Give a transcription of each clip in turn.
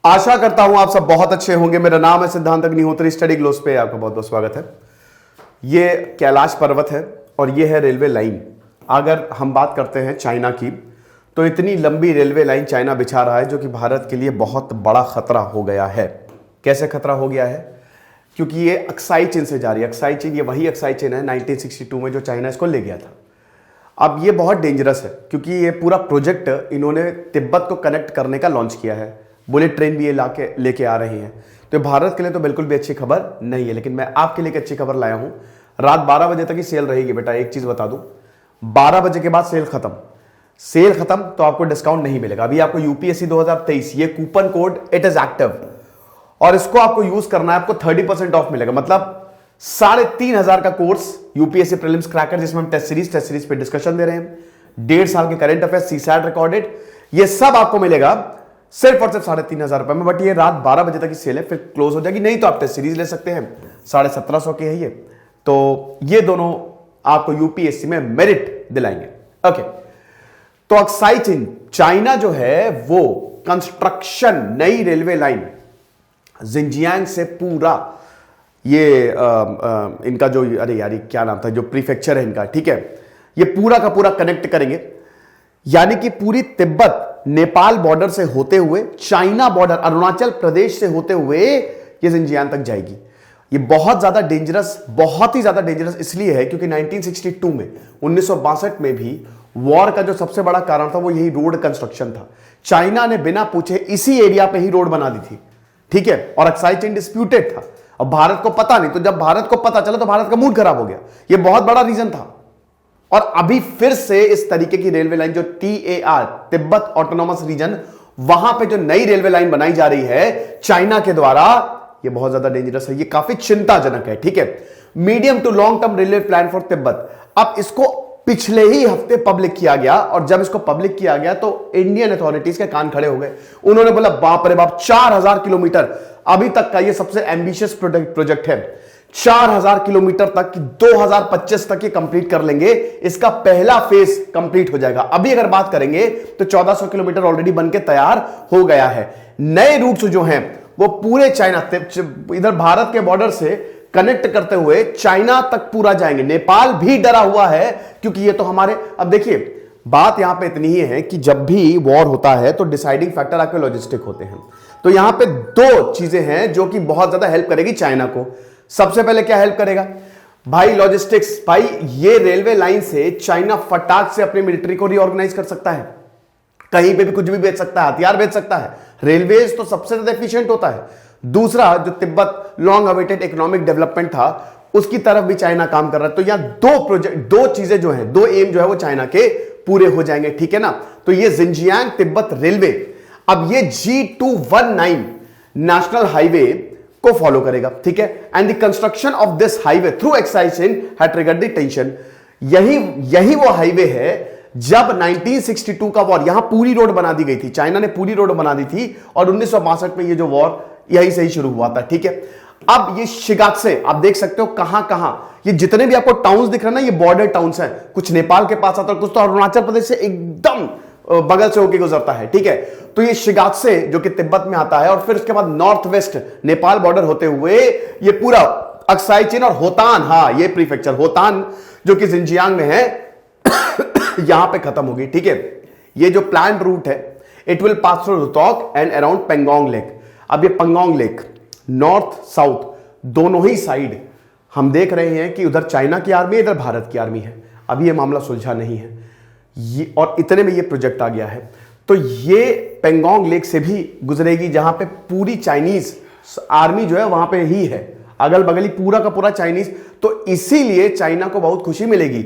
आशा करता हूं आप सब बहुत अच्छे होंगे। मेरा नाम है सिद्धांत अग्निहोत्री, स्टडी ग्लोस पे आपका बहुत बहुत स्वागत है। ये कैलाश पर्वत है और ये है रेलवे लाइन। अगर हम बात करते हैं चाइना की, तो इतनी लंबी रेलवे लाइन चाइना बिछा रहा है जो कि भारत के लिए बहुत बड़ा खतरा हो गया है। कैसे खतरा हो गया है? क्योंकि ये अक्साई चीन से जा रही है। अक्साई चीन, ये वही अक्साई चीन है 1962 में जो चाइना इसको ले गया था। अब ये बहुत डेंजरस है क्योंकि ये पूरा प्रोजेक्ट इन्होंने तिब्बत को कनेक्ट करने का लॉन्च किया है। बुलेट ट्रेन भी ये लेके आ रही हैं। तो भारत के लिए तो बिल्कुल भी अच्छी खबर नहीं है, लेकिन मैं आपके लिए एक अच्छी खबर लाया हूं। रात 12 बजे तक ही सेल रहेगी बेटा। एक चीज बता दूं, 12 बजे के बाद सेल खत्म तो आपको डिस्काउंट नहीं मिलेगा। अभी आपको यूपीएससी 2023 ये coupon code it is active और इसको आपको यूज करना है। आपको 30% ऑफ मिलेगा, मतलब 3,500 का कोर्स यूपीएससी प्रीलिम्स क्रैकर, जिसमें हम टेस्ट सीरीज पे डिस्कशन दे रहे हैं। 1.5 साल के करंट अफेयर्स, सीसैट रिकॉर्डेड, ये सब आपको मिलेगा सिर्फ और सिर्फ 3,500 रुपए में। बट ये रात 12 बजे तक की सेल है, फिर क्लोज हो जाएगी। नहीं तो आप टेस्ट सीरीज ले सकते हैं, 1,750 की है ये। तो ये दोनों आपको यूपीएससी में मेरिट दिलाएंगे। ओके, तो अक्साई चीन चाइना जो है वो कंस्ट्रक्शन, नई रेलवे लाइन जिंजियांग से पूरा ये इनका जो, अरे यार क्या नाम था, जो प्रीफेक्चर है इनका, ठीक है, ये पूरा का पूरा कनेक्ट करेंगे। यानी कि पूरी तिब्बत नेपाल बॉर्डर से होते हुए, चाइना बॉर्डर अरुणाचल प्रदेश से होते हुए ये जिंजियांग तक जाएगी। ये बहुत ज्यादा डेंजरस, बहुत ही ज्यादा डेंजरस इसलिए है क्योंकि 1962 में, 1962 में भी वॉर का जो सबसे बड़ा कारण था वो यही रोड कंस्ट्रक्शन था। चाइना ने बिना पूछे इसी एरिया पे ही रोड बना दी थी, ठीक है, और अक्साई चीन डिस्प्यूटेड था। अब भारत को पता नहीं, तो जब भारत को पता चला तो भारत का मूड खराब हो गया। ये बहुत बड़ा रीजन था। और अभी फिर से इस तरीके की रेलवे लाइन जो TAR, तिब्बत ऑटोनॉमस रीजन, वहां पे जो नई रेलवे लाइन बनाई जा रही है चाइना के द्वारा, ये बहुत ज्यादा डेंजरस है। ये काफी चिंताजनक है, ठीक है। Medium to long term railway plan for Tibet. अब इसको पिछले ही हफ्ते पब्लिक किया गया और जब इसको पब्लिक किया गया तो इंडियन अथॉरिटीज के कान खड़े हो गए। उन्होंने बोला बाप रे बाप, 4,000 किलोमीटर अभी तक का ये सबसे एम्बिशियस प्रोजेक्ट है। 4,000 किलोमीटर तक, 2025 तक ये कंप्लीट कर लेंगे। इसका पहला फेज कंप्लीट हो जाएगा। अभी अगर बात करेंगे तो 1,400 किलोमीटर ऑलरेडी बनके तैयार हो गया है। नए रूट्स जो हैं वो पूरे चाइना, इधर भारत के बॉर्डर से कनेक्ट करते हुए चाइना तक पूरा जाएंगे। नेपाल भी डरा हुआ है क्योंकि ये तो हमारे, अब देखिए बात यहां पे इतनी ही है कि जब भी वॉर होता है तो डिसाइडिंग फैक्टर आपके लॉजिस्टिक होते हैं। तो यहां पे दो चीजें हैं जो कि बहुत ज्यादा हेल्प करेगी चाइना को। सबसे पहले क्या हेल्प करेगा भाई? लॉजिस्टिक्स। भाई ये रेलवे लाइन से चाइना फटाक से अपनी मिलिट्री को रीऑर्गेनाइज कर सकता है, कहीं पे भी कुछ भी बेच सकता है, हथियार बेच सकता है। रेलवेज तो सबसे ज्यादा एफिशिएंट होता है। दूसरा, जो Tibet long awaited economic development था, उसकी तरफ भी चाइना काम कर रहा है। तो यहां दो प्रोजेक्ट, दो चीजें जो है, दो एम जो है वो चाइना के पूरे हो जाएंगे, ठीक है ना। तो ये जिंजियांग तिब्बत रेलवे अब ये G219 नेशनल हाईवे को फॉलो करेगा, ठीक है। And the construction of this highway through Aksai चीन हैड ट्रिगर्ड द टेंशन। यही वो हाईवे है जब 1962 का वॉर, यहां पूरी रोड बना दी गई थी, चाइना ने पूरी रोड बना दी थी और 1962 में ये जो वॉर यहीं से ही शुरू हुआ था, ठीक है। अब ये शिगात्से आप देख सकते हो कहां कहां, ये जितने भी आपको टाउन्स दिख रहे हैं ना, ये बॉर्डर टाउन्स हैं। कुछ नेपाल के पास आता है, कुछ तो अरुणाचल प्रदेश से एकदम बगल से होकर गुजरता है, ठीक है। तो ये शिगात्से जो कि तिब्बत में आता है और फिर उसके बाद नॉर्थ वेस्ट नेपाल बॉर्डर होते हुए ये पूरा अक्साई चीन और होतान, हाँ ये प्रीफेक्चर होतान जो कि जिंजियांग में है, यहां पे खत्म होगी, ठीक है। ये जो प्लान रूट है, it will pass through Rohtak and around Pangong lake. अब ये पेंगोंग लेक नॉर्थ साउथ दोनों ही साइड हम देख रहे हैं कि उधर चाइना की आर्मी है, इधर भारत की आर्मी है। अभी ये मामला सुलझा नहीं है ये, और इतने में ये प्रोजेक्ट आ गया है। तो ये पेंगोंग लेक से भी गुजरेगी जहां पे पूरी चाइनीज आर्मी जो है वहां पे ही है, अगल बगल ही पूरा का पूरा चाइनीज। तो इसीलिए चाइना को बहुत खुशी मिलेगी।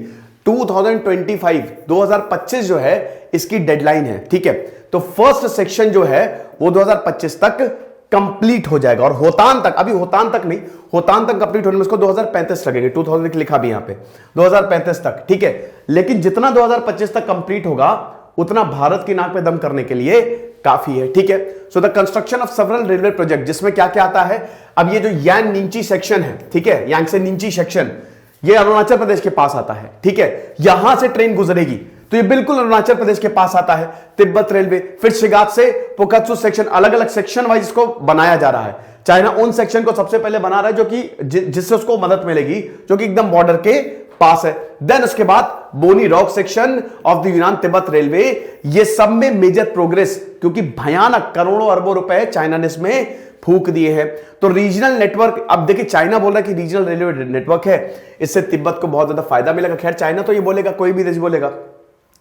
2025 जो है इसकी डेडलाइन है, ठीक है। तो फर्स्ट सेक्शन जो है वो 2025 तक कंप्लीट हो जाएगा और होतान तक, अभी होतान तक नहीं, होतान तक कंप्लीट होने में उसको 2035 लगेंगे। 2000 लिखा भी यहां पे 2035 तक, ठीक है। लेकिन जितना 2025 तक कंप्लीट होगा उतना भारत की नाक पे दम करने के लिए काफी है, ठीक है। So the construction of several railway project, जिसमें क्या क्या आता है। अब ये जो यांग नींची सेक्शन है, ठीक है, यांग से नींची सेक्शन, ये अरुणाचल प्रदेश के पास आता है, ठीक है। यहां से ट्रेन गुजरेगी तो ये बिल्कुल अरुणाचल प्रदेश के पास आता है तिब्बत रेलवे। फिर शिगात से पोकात्सु सेक्शन, अलग अलग सेक्शन वाइज इसको बनाया जा रहा है। चाइना उन सेक्शन को सबसे पहले बना रहा है जो कि जिससे उसको मदद मिलेगी, जो कि एकदम बॉर्डर के पास है। देन उसके बाद बोनी रॉक सेक्शन ऑफ द यूनान तिब्बत रेलवे, ये सब में मेजर प्रोग्रेस, क्योंकि भयानक करोड़ों अरबों रुपए चाइना ने इसमें फूक दिए हैं। तो रीजनल नेटवर्क, अब देखिए चाइना बोल रहा है कि रीजनल रेलवे नेटवर्क है, इससे तिब्बत को बहुत ज्यादा फायदा मिलेगा। खैर चाइना तो ये बोलेगा, कोई भी देश बोलेगा,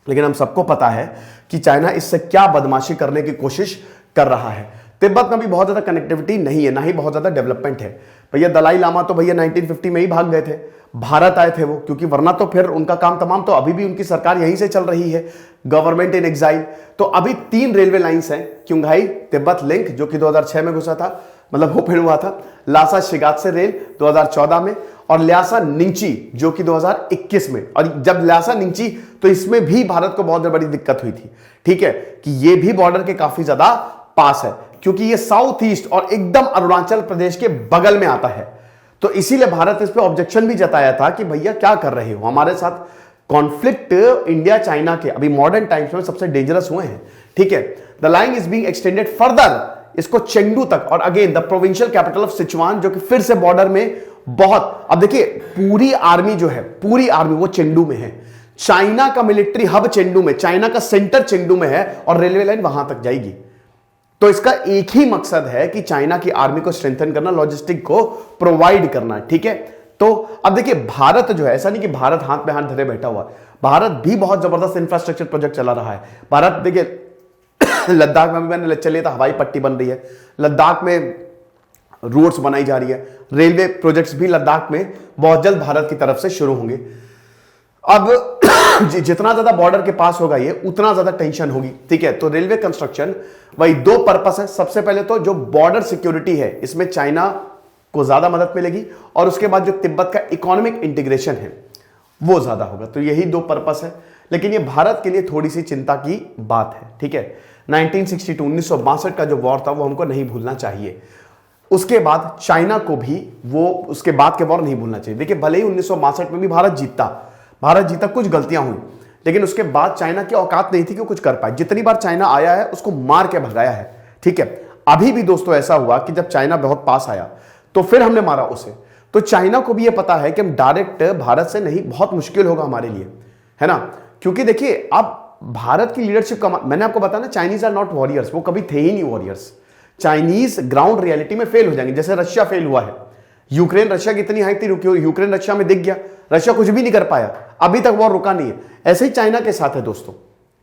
लेकिन हम सबको पता है कि चाइना इससे क्या बदमाशी करने की कोशिश कर रहा है। तिब्बत में भी बहुत ज्यादा कनेक्टिविटी नहीं है, ना ही बहुत ज्यादा डेवलपमेंट है। भैया दलाई लामा तो भैया 1950 में ही भाग गए थे, भारत आए थे वो, क्योंकि वरना तो फिर उनका काम तमाम, तो अभी भी उनकी सरकार यहीं से चल रही है, गवर्नमेंट इन एग्जाइल। तो अभी 3 रेलवे लाइंस हैं, क्योंघाई तिब्बत लिंक जो कि 2006 में घुसा था, मतलब ओपन हुआ था, लासा शिगात से रेल 2014 में, और ल्यासा निंगची जो कि 2021 में। और जब ल्यासा निंगची, तो इसमें भी भारत को बहुत बड़ी दिक्कत हुई थी, ठीक है, कि ये भी बॉर्डर के काफी ज्यादा पास है, क्योंकि ये साउथ ईस्ट और एकदम अरुणाचल प्रदेश के बगल में आता है। तो इसीलिए भारत इस पे ऑब्जेक्शन भी जताया था कि भैया क्या कर रहे हो, हमारे साथ कॉन्फ्लिक्ट इंडिया चाइना के अभी मॉडर्न टाइम्स में सबसे डेंजरस हुए हैं, ठीक है। The line is being extended further, इसको चेंगडू तक, और again the provincial capital of Sichuan, जो कि फिर से बॉर्डर में बहुत, अब देखिए पूरी आर्मी जो है, पूरी आर्मी वो चेंडू में है। चाइना का मिलिट्री हब चेंडू में, चाइना का सेंटर चेंडू में है, और रेलवे लाइन वहां तक जाएगी। तो इसका एक ही मकसद है कि चाइना की आर्मी को स्ट्रेंथन करना, लॉजिस्टिक को प्रोवाइड करना, ठीक है। तो अब देखिए भारत जो है, ऐसा नहीं कि भारत हाथ में हाथ धरे बैठा हुआ, भारत भी बहुत जबरदस्त इंफ्रास्ट्रक्चर प्रोजेक्ट चला रहा है। भारत देखिए लद्दाख में भी मैंने चलिए तो हवाई पट्टी बन रही है, लद्दाख में रोड्स बनाई जा रही है, रेलवे प्रोजेक्ट्स भी लद्दाख में बहुत जल्द भारत की तरफ से शुरू होंगे। अब जितना ज्यादा बॉर्डर के पास होगा ये, उतना ज्यादा टेंशन होगी, ठीक है। तो रेलवे कंस्ट्रक्शन वही 2 पर्पस है। सबसे पहले तो जो बॉर्डर सिक्योरिटी है, इसमें चाइना को ज्यादा मदद मिलेगी, और उसके बाद जो तिब्बत का इकोनॉमिक इंटीग्रेशन है वो ज्यादा होगा। तो यही 2 पर्पस है, लेकिन ये भारत के लिए थोड़ी सी चिंता की बात है, ठीक है। 1962 का जो वॉर था वो हमको नहीं भूलना चाहिए। उसके बाद चाइना को भी वो उसके बाद के वॉर नहीं भूलना चाहिए। देखिए भले ही 1962 में भी भारत जीता, कुछ गलतियां हुई, लेकिन उसके बाद चाइना की औकात नहीं थी कि वो कुछ कर पाए। जितनी बार चाइना आया है उसको मार के भगाया है, ठीक है। अभी भी दोस्तों ऐसा हुआ कि जब चाइना बहुत पास आया तो फिर हमने मारा उसे। तो चाइना को भी ये पता है कि हम डायरेक्ट भारत से नहीं, बहुत मुश्किल होगा हमारे लिए, है ना। क्योंकि देखिए अब भारत की लीडरशिप का, मैंने आपको बताया ना, चाइनीज आर नॉट वॉरियर्स, वो कभी थे ही नहीं वॉरियर्स। चाइनीज ग्राउंड रियलिटी में फेल हो जाएंगे, जैसे रशिया फेल हुआ है। यूक्रेन रशिया की इतनी हाइट थी, यूक्रेन रशिया में दिख गया, रशिया कुछ भी नहीं कर पाया, अभी तक वॉर रुका नहीं है। ऐसे ही चाइना के साथ है दोस्तों,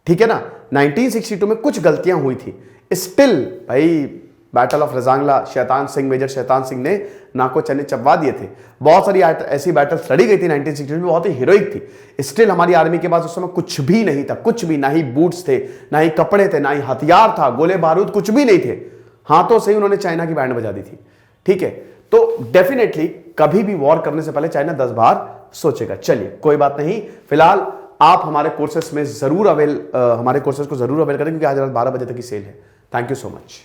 ठीक है ना। 1962 में कुछ गलतियां हुई थी, स्टिल भाई battle of Rezang La, Shaitan Singh, major Shaitan Singh ने नाको चने चबवा दिए थे। बहुत सारी ऐसी बैटल्स लड़ी गई थी 1962 में, बहुत ही हीरोइक थी। स्टिल हमारी आर्मी के पास उस समय कुछ भी नहीं था, कुछ भी, ना ही बूट्स थे, ना ही कपड़े थे, ना ही हथियार था, गोले बारूद कुछ भी नहीं थे। हाथों से ही उन्होंने चाइना की बैंड बजा दी थी, ठीक है। तो डेफिनेटली कभी भी वॉर करने से पहले चाइना 10 बार सोचेगा। चलिए कोई बात नहीं, फिलहाल आप हमारे कोर्सेस में जरूर हमारे कोर्सेस को जरूर अवेल करें, क्योंकि आज रात 12 बजे तक की सेल है। Thank you so much.